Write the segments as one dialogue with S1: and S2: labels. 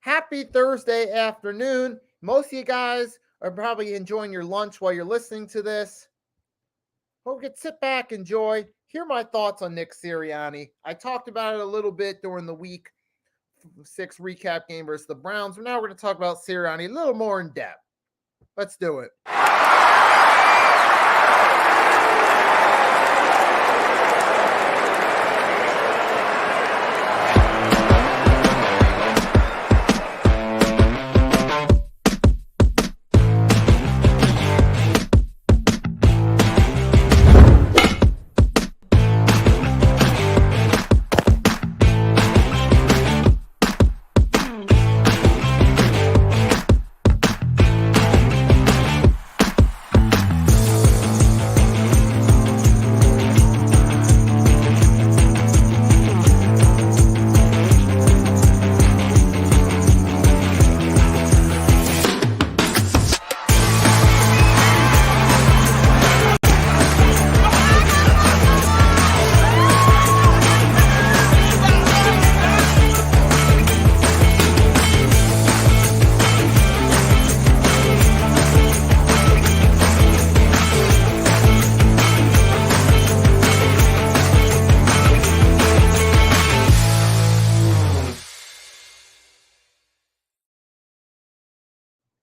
S1: Happy Thursday afternoon. Most of you guys are probably enjoying your lunch while you're listening to this. Hope you can sit back, enjoy, hear my thoughts on Nick Sirianni. I talked about it a little bit during the week 6 recap game versus the Browns. But now we're going to talk about Sirianni a little more in depth. Let's do it.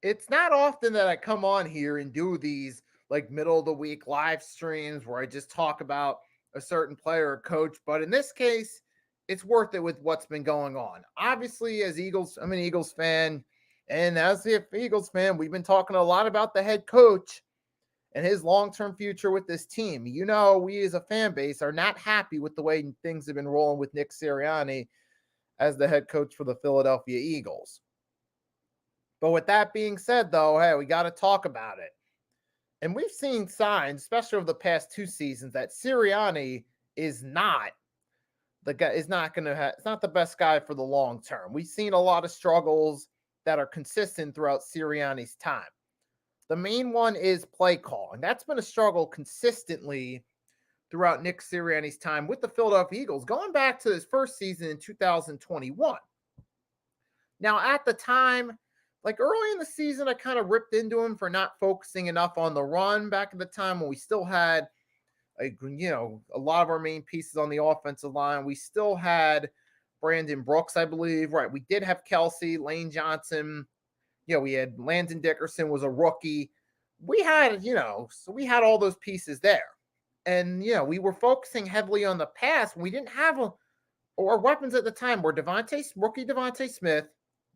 S1: It's not often that I come on here and do these like middle of the week live streams where I just talk about a certain player or coach, but in this case, it's worth it with what's been going on. Obviously, as Eagles, I'm an Eagles fan, and as the Eagles fan, we've been talking a lot about the head coach and his long-term future with this team. You know, we as a fan base are not happy with the way things have been rolling with Nick Sirianni as the head coach for the Philadelphia Eagles. But with that being said, though, hey, we got to talk about it. And we've seen signs, especially over the past 2 seasons, that Sirianni is not the guy. Is not going to have. It's not the best guy for the long term. We've seen a lot of struggles that are consistent throughout Sirianni's time. The main one is play calling. That's been a struggle consistently throughout Nick Sirianni's time with the Philadelphia Eagles, going back to his first season in 2021. Now, at the time, like early in the season, I kind of ripped into him for not focusing enough on the run back at the time when we still had, a lot of our main pieces on the offensive line. We still had Brandon Brooks, I believe. Right. We did have Kelsey, Lane Johnson. We had Landon Dickerson was a rookie. We had, so we had all those pieces there. And, we were focusing heavily on the pass. We didn't have our weapons at the time were rookie Devontae Smith,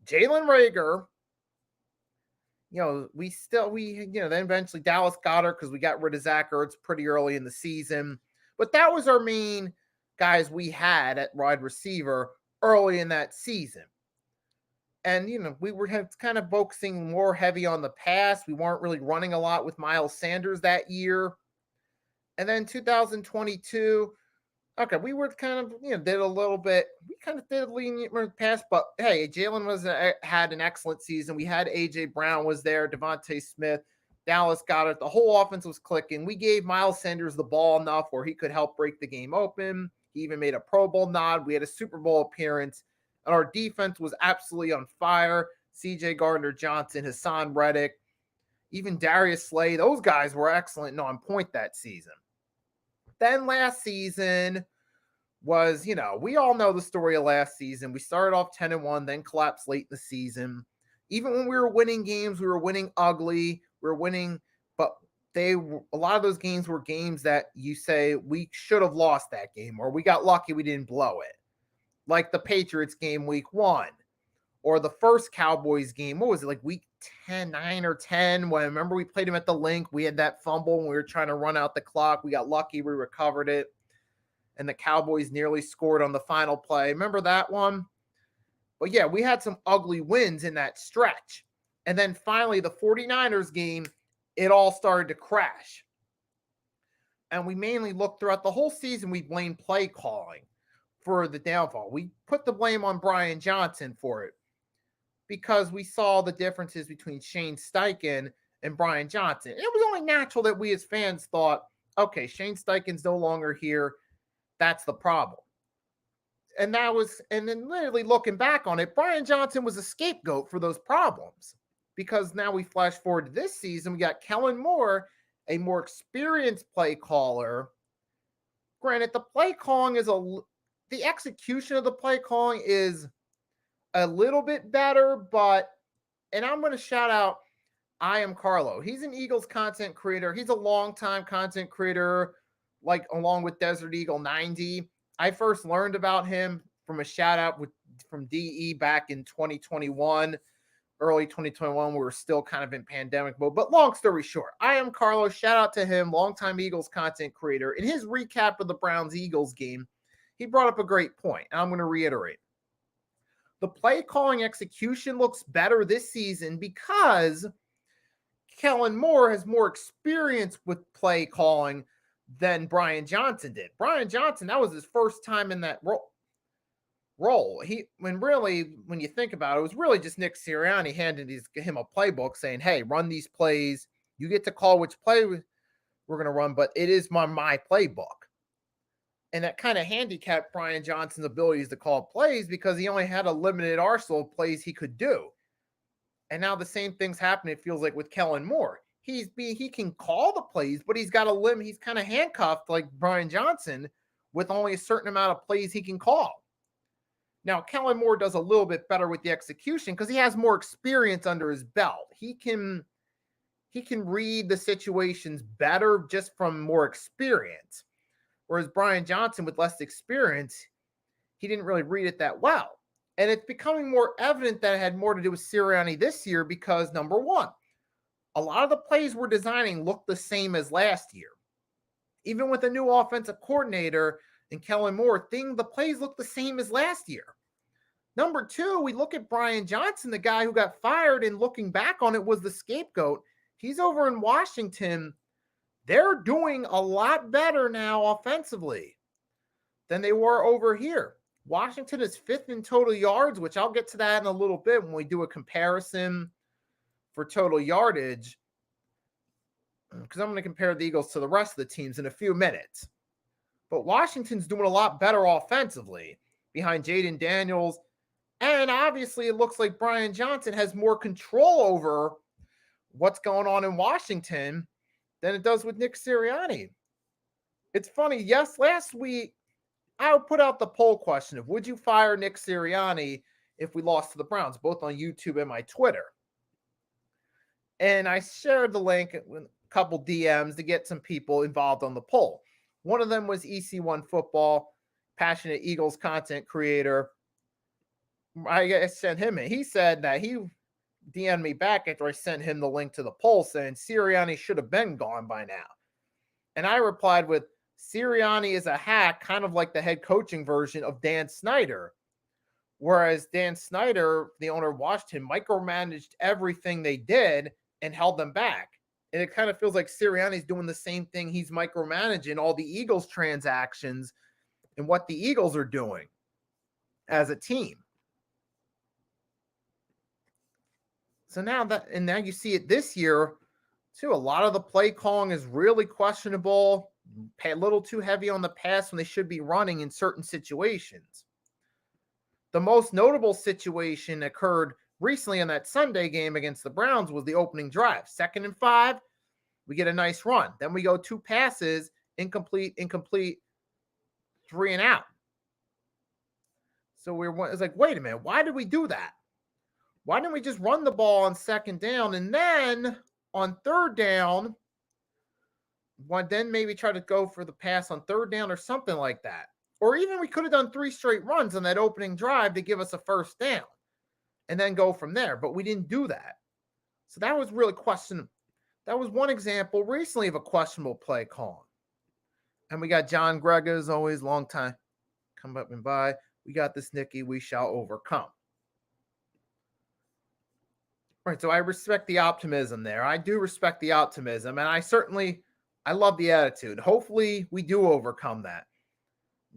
S1: Jalen Reagor. Then eventually Dallas Goedert because we got rid of Zach Ertz pretty early in the season. But that was our main guys we had at wide receiver early in that season. And, we were kind of focusing more heavy on the pass. We weren't really running a lot with Miles Sanders that year. And then 2022, okay, we were kind of, did a little bit. We kind of did lenient pass, but hey, Jalen had an excellent season. We had A.J. Brown was there, Devontae Smith, Dallas Goedert. The whole offense was clicking. We gave Miles Sanders the ball enough where he could help break the game open. He even made a Pro Bowl nod. We had a Super Bowl appearance, and our defense was absolutely on fire. C.J. Gardner-Johnson, Hassan Reddick, even Darius Slay. Those guys were excellent and on point that season. Then last season was, we all know the story of last season. We started off 10-1, then collapsed late in the season. Even when we were winning games, we were winning ugly. We were winning, but a lot of those games were games that you say we should have lost that game, or we got lucky we didn't blow it. Like the Patriots game week 1, or the first Cowboys game. What was it, like week 9 or 10? When I remember we played them at the Link. We had that fumble when we were trying to run out the clock. We got lucky. We recovered it. And the Cowboys nearly scored on the final play. Remember that one? But yeah, we had some ugly wins in that stretch. And then finally, the 49ers game, it all started to crash. And we mainly looked throughout the whole season, we blamed play calling for the downfall. We put the blame on Brian Johnson for it because we saw the differences between Shane Steichen and Brian Johnson. It was only natural that we as fans thought, okay, Shane Steichen's no longer here. That's the problem. And then literally looking back on it, Brian Johnson was a scapegoat for those problems. Because now we flash forward to this season, we got Kellen Moore, a more experienced play caller. Granted, the execution of the play calling is a little bit better, and I'm going to shout out I Am Carlo. He's an Eagles content creator. He's a longtime content creator, like along with Desert Eagle 90. I first learned about him from a shout out from DE back in 2021, early 2021. We were still kind of in pandemic mode. But long story short, I Am Carlo. Shout out to him, longtime Eagles content creator. In his recap of the Browns-Eagles game, he brought up a great point, and I'm going to reiterate. The play calling execution looks better this season because Kellen Moore has more experience with play calling than Brian Johnson did. Brian Johnson, that was his first time in that role. When you think about it, it was really just Nick Sirianni handing him a playbook saying, hey, run these plays. You get to call which play we're going to run, but it is my playbook. And that kind of handicapped Brian Johnson's abilities to call plays because he only had a limited arsenal of plays he could do. And now the same thing's happening, it feels like, with Kellen Moore. He can call the plays, but he's got a limit. He's kind of handcuffed like Brian Johnson with only a certain amount of plays he can call. Now, Kellen Moore does a little bit better with the execution because he has more experience under his belt. He can read the situations better just from more experience. Whereas Brian Johnson, with less experience, he didn't really read it that well. And it's becoming more evident that it had more to do with Sirianni this year because, number one, a lot of the plays we're designing look the same as last year. Even with a new offensive coordinator and Kellen Moore, the plays look the same as last year. Number two, we look at Brian Johnson, the guy who got fired, and looking back on it was the scapegoat. He's over in Washington. They're doing a lot better now offensively than they were over here. Washington is 5th in total yards, which I'll get to that in a little bit when we do a comparison for total yardage, because I'm going to compare the Eagles to the rest of the teams in a few minutes. But Washington's doing a lot better offensively behind Jaden Daniels. And obviously, it looks like Brian Johnson has more control over what's going on in Washington than it does with Nick Sirianni. It's funny. Yes, last week, I put out the poll question of would you fire Nick Sirianni if we lost to the Browns, both on YouTube and my Twitter. And I shared the link with a couple DMs to get some people involved on the poll. One of them was EC1 Football, passionate Eagles content creator. I sent him in. He said that he DM'd me back after I sent him the link to the poll saying Sirianni should have been gone by now. And I replied with, Sirianni is a hack, kind of like the head coaching version of Dan Snyder. Whereas Dan Snyder, the owner of Washington, micromanaged everything they did and held them back. And it kind of feels like Sirianni's doing the same thing. He's micromanaging all the Eagles transactions and what the Eagles are doing as a team. So now you see it this year too. A lot of the play calling is really questionable, a little too heavy on the pass when they should be running in certain situations. The most notable situation occurred recently in that Sunday game against the Browns was the opening drive. 2nd and 5, we get a nice run. Then we go 2 passes, incomplete, 3 and out. So it's like, wait a minute, why did we do that? Why didn't we just run the ball on 2nd down and then on 3rd down, then maybe try to go for the pass on 3rd down or something like that? Or even we could have done 3 straight runs on that opening drive to give us a 1st down and then go from there. But we didn't do that. So that was really questionable. That was one example recently of a questionable play call. And we got John Gregg, as always, long time. Come up and by. We got this, Nicky. We shall overcome. Right, so I respect the optimism there. I do respect the optimism, and I love the attitude. Hopefully, we do overcome that.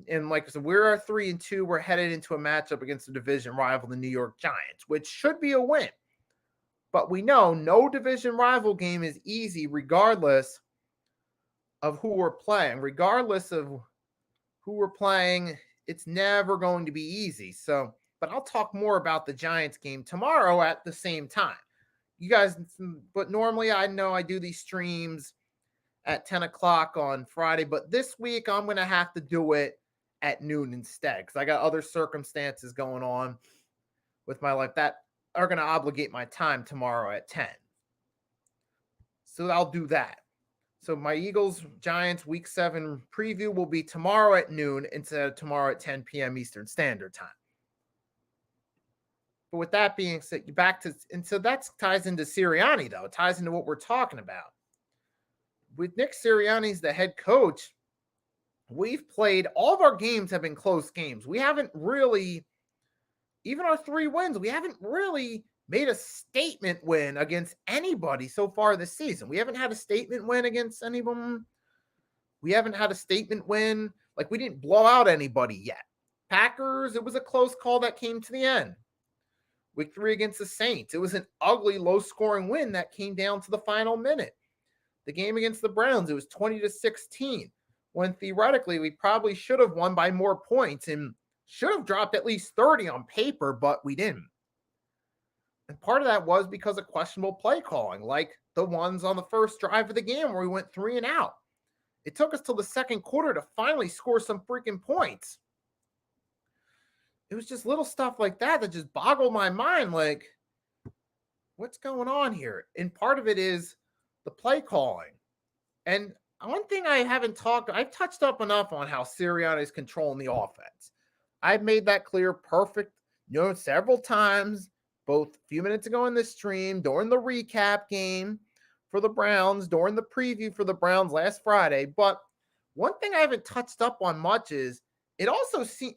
S1: And like I said, we're 3-2. We're headed into a matchup against the division rival, the New York Giants, which should be a win. But we know no division rival game is easy, regardless of who we're playing. Regardless of who we're playing, it's never going to be easy. So, but I'll talk more about the Giants game tomorrow at the same time. You guys, but normally I know I do these streams at 10 o'clock on Friday, but this week I'm going to have to do it at noon instead because I got other circumstances going on with my life that are going to obligate my time tomorrow at 10. So I'll do that. So my Eagles Giants week 7 preview will be tomorrow at noon instead of tomorrow at 10 p.m. Eastern Standard Time. But with that being said, back to, and so that ties into Sirianni, though. It ties into what we're talking about. With Nick Sirianni as the head coach, we've played, all of our games have been close games. We haven't really, even our 3 wins, we haven't really made a statement win against anybody so far this season. We haven't had a statement win against anyone. We haven't had a statement win. Like, we didn't blow out anybody yet. Packers, it was a close call that came to the end. Week 3 against the Saints, it was an ugly, low-scoring win that came down to the final minute. The game against the Browns, it was 20-16, when theoretically we probably should have won by more points and should have dropped at least 30 on paper, but we didn't. And part of that was because of questionable play calling, like the ones on the first drive of the game where we went 3 and out. It took us till the second quarter to finally score some freaking points. It was just little stuff like that that just boggled my mind. Like, what's going on here? And part of it is the play calling. And one thing I've touched up enough on how Sirianni is controlling the offense. I've made that clear several times, both a few minutes ago in this stream, during the recap game for the Browns, during the preview for the Browns last Friday. But one thing I haven't touched up on much is it also seems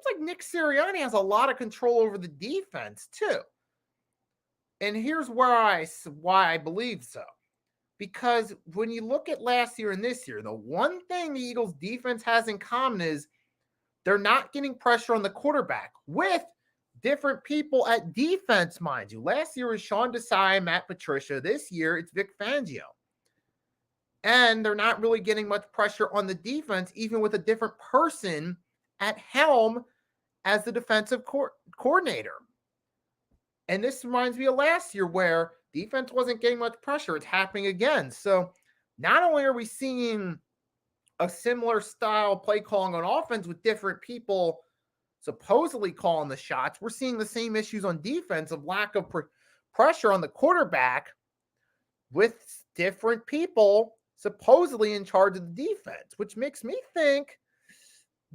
S1: like Nick Sirianni has a lot of control over the defense too. And here's why I believe so. Because when you look at last year and this year, the one thing the Eagles defense has in common is they're not getting pressure on the quarterback with different people at defense, mind you. Last year was Sean Desai, Matt Patricia. This year it's Vic Fangio. And they're not really getting much pressure on the defense, even with a different person at helm as the defensive coordinator. And this reminds me of last year where defense wasn't getting much pressure. It's happening again. So not only are we seeing a similar style play calling on offense with different people supposedly calling the shots, we're seeing the same issues on defense of lack of pressure on the quarterback with different people supposedly in charge of the defense, which makes me think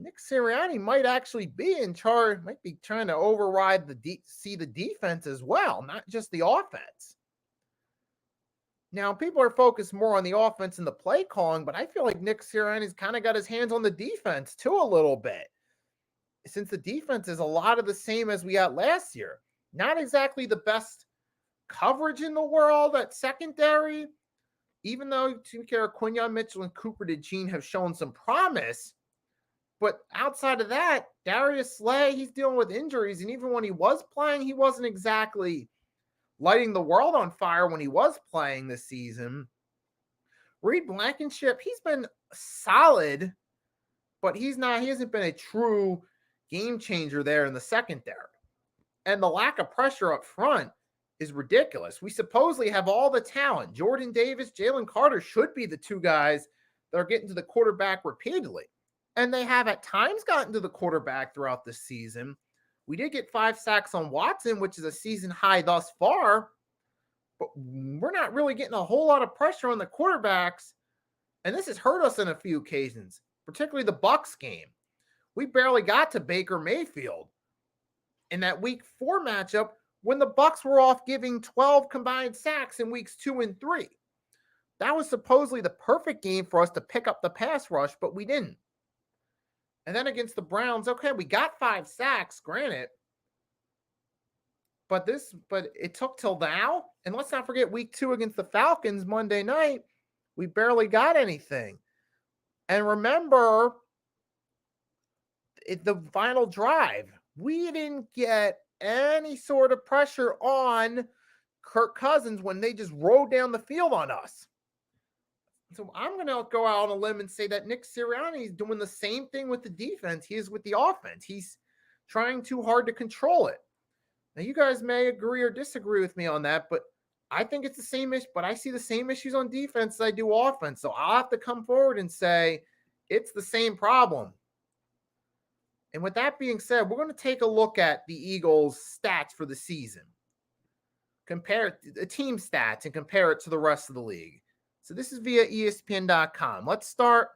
S1: Nick Sirianni might actually be in charge, might be trying to override the defense as well, not just the offense. Now, people are focused more on the offense and the play calling, but I feel like Nick Sirianni's kind of got his hands on the defense too a little bit. Since the defense is a lot of the same as we had last year. Not exactly the best coverage in the world at secondary, even though Quinyon Mitchell and Cooper DeJean have shown some promise. But outside of that, Darius Slay, he's dealing with injuries. And even when he was playing, he wasn't exactly lighting the world on fire when he was playing this season. Reed Blankenship, he's been solid, but he hasn't been a true game changer there in the secondary. And the lack of pressure up front is ridiculous. We supposedly have all the talent. Jordan Davis, Jalen Carter should be the 2 guys that are getting to the quarterback repeatedly. And they have at times gotten to the quarterback throughout the season. We did get 5 sacks on Watson, which is a season high thus far, but we're not really getting a whole lot of pressure on the quarterbacks. And this has hurt us on a few occasions, particularly the Bucs game. We barely got to Baker Mayfield in that week 4 matchup when the Bucs were off giving 12 combined sacks in weeks 2 and 3. That was supposedly the perfect game for us to pick up the pass rush, but we didn't. And then against the Browns, okay, we got 5 sacks, granted. But it took till now. And let's not forget week 2 against the Falcons Monday night, we barely got anything. And remember, the final drive, we didn't get any sort of pressure on Kirk Cousins when they just rode down the field on us. So I'm going to go out on a limb and say that Nick Sirianni is doing the same thing with the defense he is with the offense. He's trying too hard to control it. Now, you guys may agree or disagree with me on that, but I think it's the same issue. But I see the same issues on defense as I do offense. So I'll have to come forward and say it's the same problem. And with that being said, we're going to take a look at the Eagles' stats for the season. Compare the team stats and compare it to the rest of the league. So this is via ESPN.com. Let's start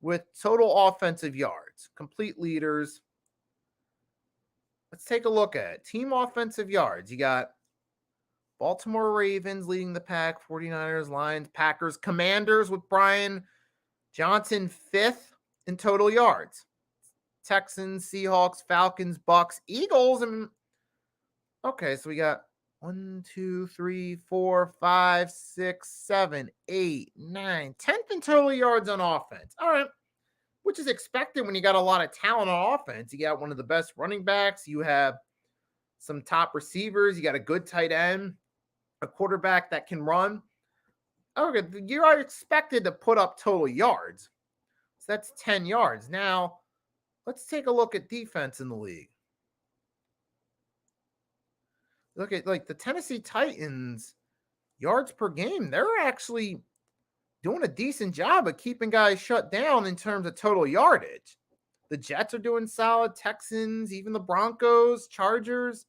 S1: with total offensive yards, complete leaders. Let's take a look at it. Team offensive yards. You got Baltimore Ravens leading the pack, 49ers, Lions, Packers, Commanders with Brian Johnson fifth in total yards. Texans, Seahawks, Falcons, Bucks, Eagles. Okay, so we got 1, 2, 3, 4, 5, 6, 7, 8, 9, 10th in total yards on offense. All right, which is expected when you got a lot of talent on offense. You got one of the best running backs. You have some top receivers. You got a good tight end, a quarterback that can run. Okay, you are expected to put up total yards. So that's 10 yards. Now, let's take a look at defense in the league. Look at like the Tennessee Titans yards per game. They're actually doing a decent job of keeping guys shut down in terms of total yardage. The Jets are doing solid, Texans, even the Broncos, Chargers.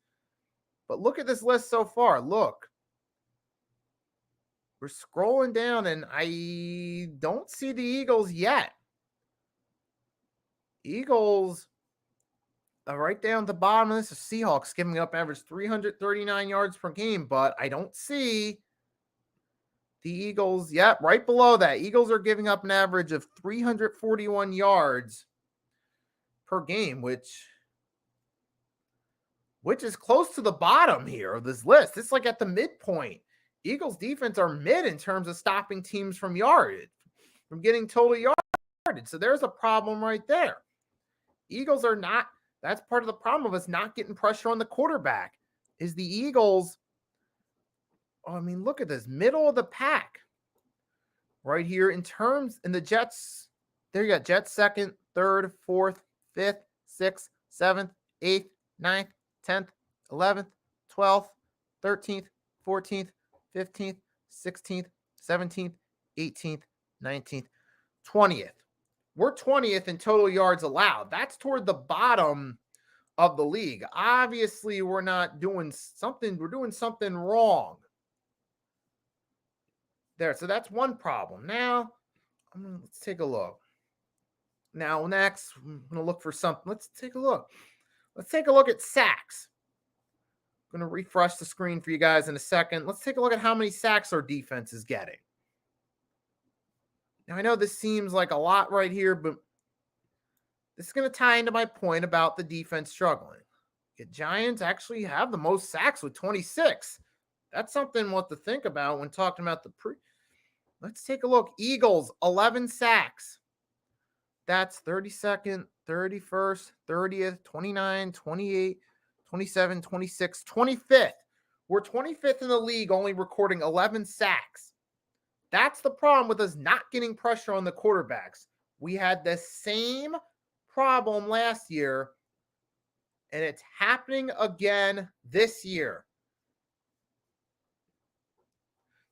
S1: But look at this list so far. Look, we're scrolling down and I don't see the Eagles yet. Eagles right down at the bottom of this is Seahawks giving up average 339 yards per game, but I don't see the Eagles. Yep, right below that. Eagles are giving up an average of 341 yards per game, which is close to the bottom here of this list. It's like at the midpoint. Eagles defense are mid in terms of stopping teams from getting total yardage. So there's a problem right there. Eagles are not. That's part of the problem of us not getting pressure on the quarterback. Is the Eagles. Oh, I mean, look at this middle of the pack right here in the Jets. There you got Jets second, third, fourth, fifth, sixth, seventh, eighth, ninth, 10th, 11th, 12th, 13th, 14th, 15th, 16th, 17th, 18th, 19th, 20th. We're 20th in total yards allowed. That's toward the bottom of the league. Obviously, we're doing something wrong there. So that's one problem. Now, let's take a look. Now, next, I'm going to look for something. Let's take a look. Let's take a look at sacks. I'm going to refresh the screen for you guys in a second. Let's take a look at how many sacks our defense is getting. Now, I know this seems like a lot right here, but this is going to tie into my point about the defense struggling. The Giants actually have the most sacks with 26. That's something what to think about when talking about Let's take a look. Eagles, 11 sacks. That's 32nd, 31st, 30th, 29, 28, 27, 26, 25th. We're 25th in the league, only recording 11 sacks. That's the problem with us not getting pressure on the quarterbacks. We had the same problem last year, and it's happening again this year.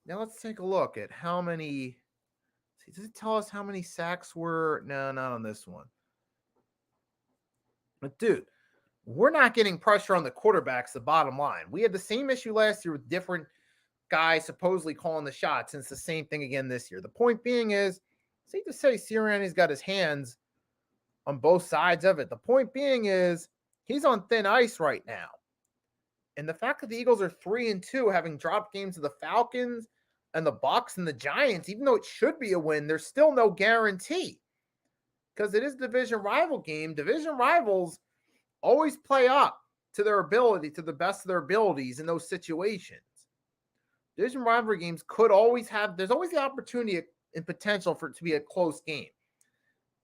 S1: Now let's take a look at how many. Does it tell us how many sacks were? No, not on this one. But dude, we're not getting pressure on the quarterbacks, the bottom line. We had the same issue last year with different guys supposedly calling the shots, and it's the same thing again this year. The point being is, safe to say Sirianni's got his hands on both sides of it. The point being is, he's on thin ice right now. And the fact that the Eagles are 3-2, having dropped games to the Falcons and the Bucks and the Giants, even though it should be a win, there's still no guarantee. Because it is a division rival game. Division rivals always play up to their ability, to the best of their abilities in those situations. Division rivalry games there's always the opportunity and potential for it to be a close game.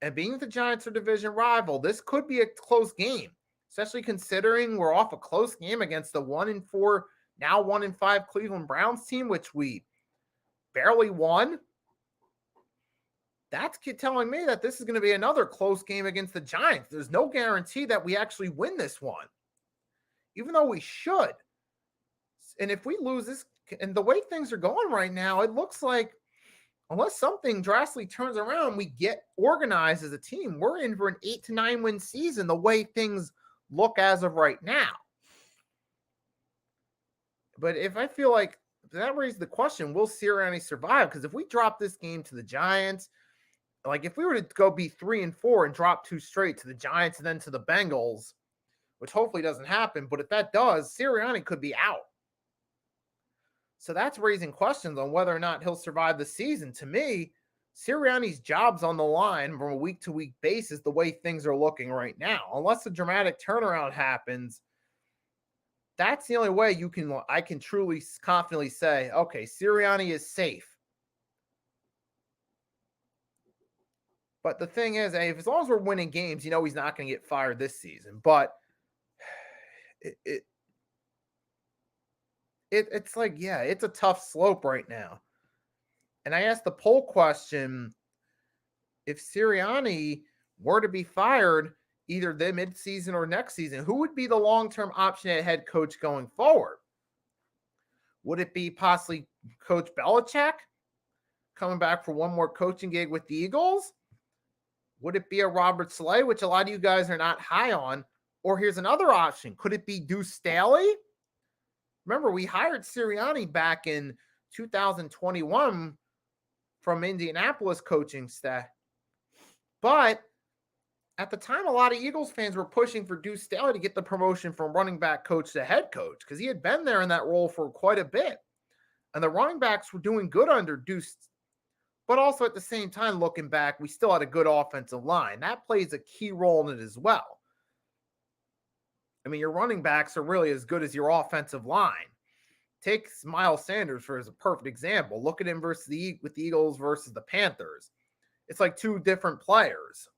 S1: And being that the Giants are division rival, this could be a close game, especially considering we're off a close game against the 1-4, now 1-5 Cleveland Browns team, which we barely won. that's telling me that this is going to be another close game against the Giants. There's no guarantee that we actually win this one, even though we should. And if we lose this, and the way things are going right now, it looks like unless something drastically turns around, we get organized as a team, we're in for an 8 to 9 win season the way things look as of right now. But if I feel like that raises the question, will Sirianni survive? Because if we drop this game to the Giants, like if we were to go be 3-4 and drop 2 straight to the Giants and then to the Bengals, which hopefully doesn't happen, but if that does, Sirianni could be out. So that's raising questions on whether or not he'll survive the season. To me, Sirianni's job's on the line from a week-to-week basis the way things are looking right now. Unless a dramatic turnaround happens, that's the only way I can truly confidently say, okay, Sirianni is safe. But the thing is, as long as we're winning games, he's not going to get fired this season. But it's like, yeah, it's a tough slope right now. And I asked the poll question, if Sirianni were to be fired either the midseason or next season, who would be the long-term option at head coach going forward? Would it be possibly Coach Belichick coming back for one more coaching gig with the Eagles? Would it be a Robert Saleh, which a lot of you guys are not high on? Or here's another option. Could it be Deuce Staley? Remember, we hired Sirianni back in 2021 from Indianapolis coaching staff. But at the time, a lot of Eagles fans were pushing for Deuce Staley to get the promotion from running back coach to head coach because he had been there in that role for quite a bit. And the running backs were doing good under Deuce. But also at the same time, looking back, we still had a good offensive line. That plays a key role in it as well. I mean, your running backs are really as good as your offensive line. Take Miles Sanders as a perfect example. Look at him with the Eagles versus the Panthers. It's like 2 different players.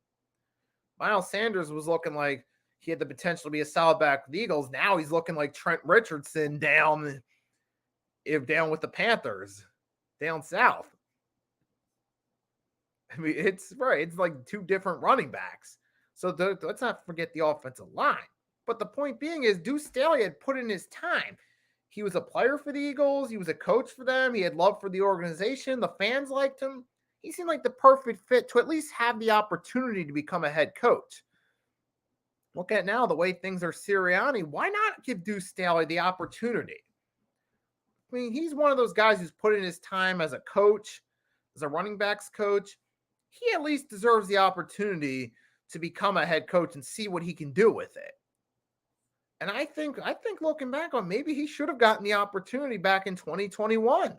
S1: Miles Sanders was looking like he had the potential to be a solid back with the Eagles. Now he's looking like Trent Richardson down with the Panthers, down south. I mean, it's right. It's like 2 different running backs. So let's not forget the offensive line. But the point being is Deuce Staley had put in his time. He was a player for the Eagles. He was a coach for them. He had love for the organization. The fans liked him. He seemed like the perfect fit to at least have the opportunity to become a head coach. Look at now the way things are Sirianni. Why not give Deuce Staley the opportunity? I mean, he's one of those guys who's put in his time as a coach, as a running backs coach. He at least deserves the opportunity to become a head coach and see what he can do with it. And I think looking back on, maybe he should have gotten the opportunity back in 2021.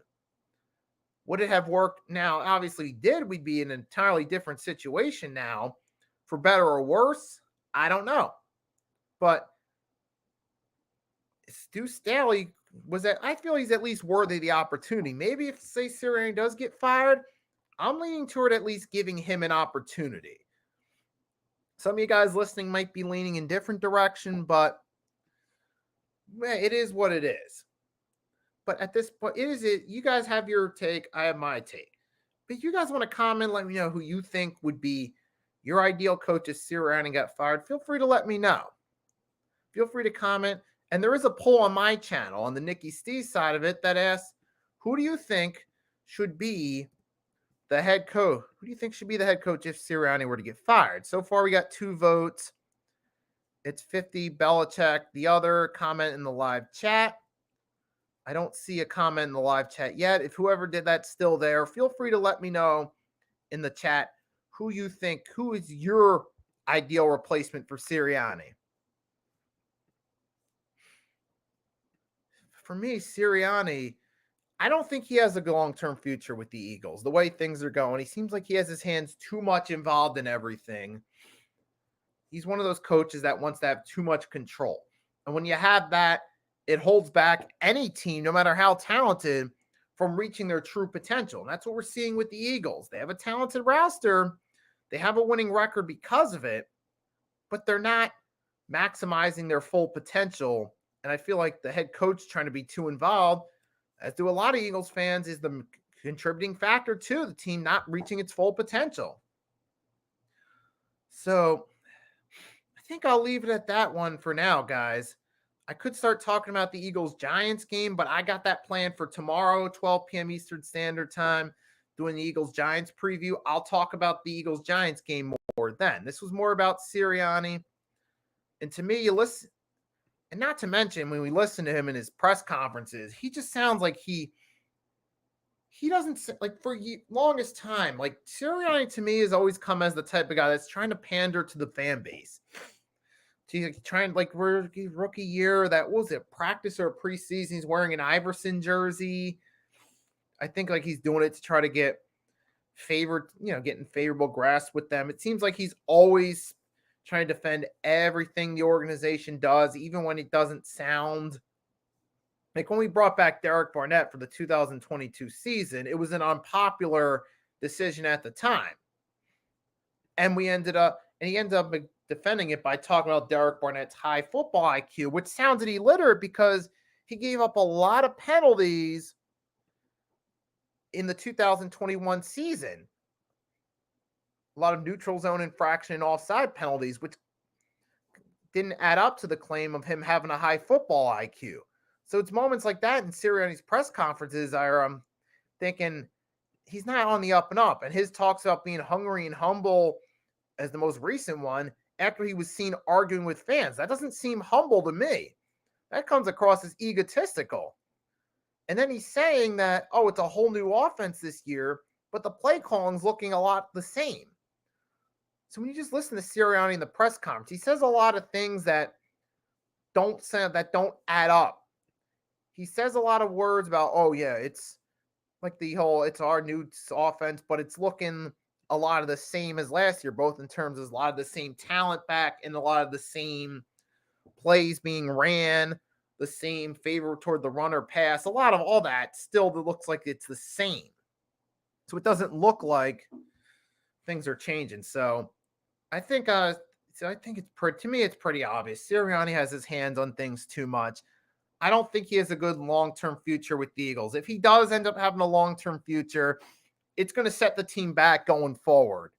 S1: Would it have worked? Now, obviously, did. We'd be in an entirely different situation now, for better or worse. I don't know. But Deuce Staley I feel he's at least worthy of the opportunity. Maybe if, say, Sirianni does get fired, I'm leaning toward at least giving him an opportunity. Some of you guys listening might be leaning in different direction, but it is what it is. But at this point, you guys have your take, I have my take. But if you guys want to comment, let me know who you think would be your ideal coach if Sirianni got fired. Feel free to let me know. Feel free to comment. And there is a poll on my channel, on the Nikki Stees side of it, that asks, who do you think should be the head coach? Who do you think should be the head coach if Sirianni were to get fired? So far, we got 2 votes. It's 50 Belichick. The other comment in the live chat. I don't see a comment in the live chat yet. If whoever did that's still there, feel free to let me know in the chat who you think, who is your ideal replacement for Sirianni. For me, Sirianni, I don't think he has a long-term future with the Eagles. The way things are going, he seems like he has his hands too much involved in everything. He's one of those coaches that wants to have too much control. And when you have that, it holds back any team, no matter how talented, from reaching their true potential. And that's what we're seeing with the Eagles. They have a talented roster. They have a winning record because of it, but they're not maximizing their full potential. And I feel like the head coach trying to be too involved, as do a lot of Eagles fans, is the contributing factor to the team not reaching its full potential. So I think I'll leave it at that one for now, guys. I could start talking about the Eagles Giants game, but I got that planned for tomorrow, 12 p.m. Eastern Standard Time, doing the Eagles Giants preview. I'll talk about the Eagles Giants game more then. This was more about Sirianni. And to me, you listen, and not to mention when we listen to him in his press conferences, he just sounds like he doesn't like for longest time. Like Sirianni to me has always come as the type of guy that's trying to pander to the fan base. He's trying like rookie year. That was it, practice or preseason. He's wearing an Iverson jersey. I think like he's doing it to try to get getting favorable grasp with them. It seems like he's always trying to defend everything the organization does, even when it doesn't sound like when we brought back Derek Barnett for the 2022 season. It was an unpopular decision at the time, and he ended up defending it by talking about Derek Barnett's high football IQ, which sounded illiterate because he gave up a lot of penalties in the 2021 season. A lot of neutral zone infraction and offside penalties, which didn't add up to the claim of him having a high football IQ. So it's moments like that in Sirianni's press conferences I'm thinking he's not on the up and up. And his talks about being hungry and humble as the most recent one, after he was seen arguing with fans. That doesn't seem humble to me. That comes across as egotistical. And then he's saying that, oh, it's a whole new offense this year, but the play calling's looking a lot the same. So when you just listen to Sirianni in the press conference, he says a lot of things that don't add up. He says a lot of words about, oh yeah, it's like it's our new offense, but it's looking a lot of the same as last year, both in terms of a lot of the same talent back and a lot of the same plays being ran, the same favor toward the runner pass, a lot of all that still looks like it's the same. So it doesn't look like things are changing. So I think it's pretty obvious. Sirianni has his hands on things too much. I don't think he has a good long-term future with the Eagles. If he does end up having a long-term future, it's going to set the team back going forward.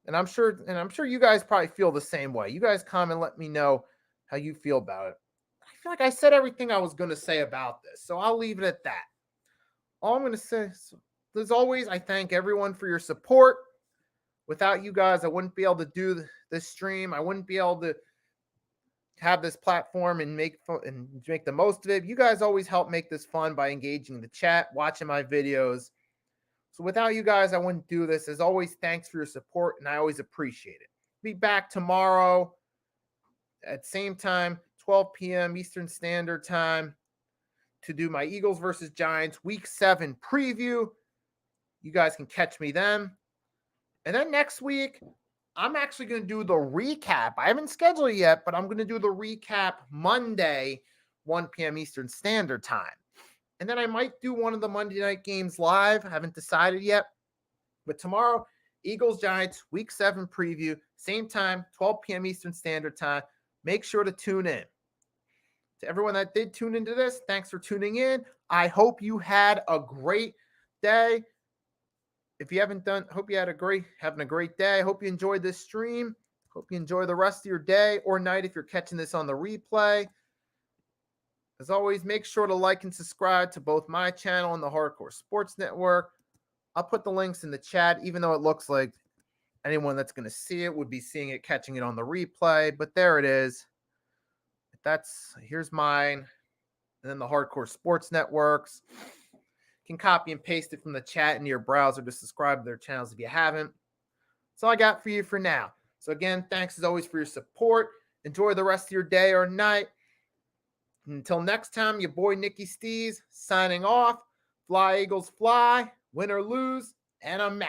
S1: And I'm sure you guys probably feel the same way. You guys comment, let me know how you feel about it. I feel like I said everything I was going to say about this, so I'll leave it at that. All I'm going to say, as always, I thank everyone for your support. Without you guys, I wouldn't be able to do this stream. I wouldn't be able to have this platform and make the most of it. You guys always help make this fun by engaging in the chat, watching my videos. So without you guys, I wouldn't do this. As always, thanks for your support, and I always appreciate it. Be back tomorrow at same time, 12 p.m. Eastern Standard Time, to do my Eagles versus Giants Week 7 preview. You guys can catch me then. And then next week, I'm actually going to do the recap. I haven't scheduled it yet, but I'm going to do the recap Monday, 1 p.m. Eastern Standard Time. And then I might do one of the Monday night games live. I haven't decided yet. But tomorrow, Eagles Giants Week 7 preview, same time, 12 p.m. Eastern Standard Time. Make sure to tune in. To everyone that did tune into this, thanks for tuning in. I hope you had a great day. If you haven't done, hope you had having a great day. Hope you enjoyed this stream. Hope you enjoy the rest of your day or night if you're catching this on the replay. As always, make sure to like and subscribe to both my channel and the Hardcore Sports Network. I'll put the links in the chat, even though it looks like anyone that's going to see it would be seeing it, catching it on the replay. But there it is. Here's mine. And then the Hardcore Sports Networks. You can copy and paste it from the chat into your browser to subscribe to their channels if you haven't. That's all I got for you for now. So again, thanks as always for your support. Enjoy the rest of your day or night. Until next time, your boy Nicky Stees signing off. Fly Eagles fly, win or lose, and I'm out.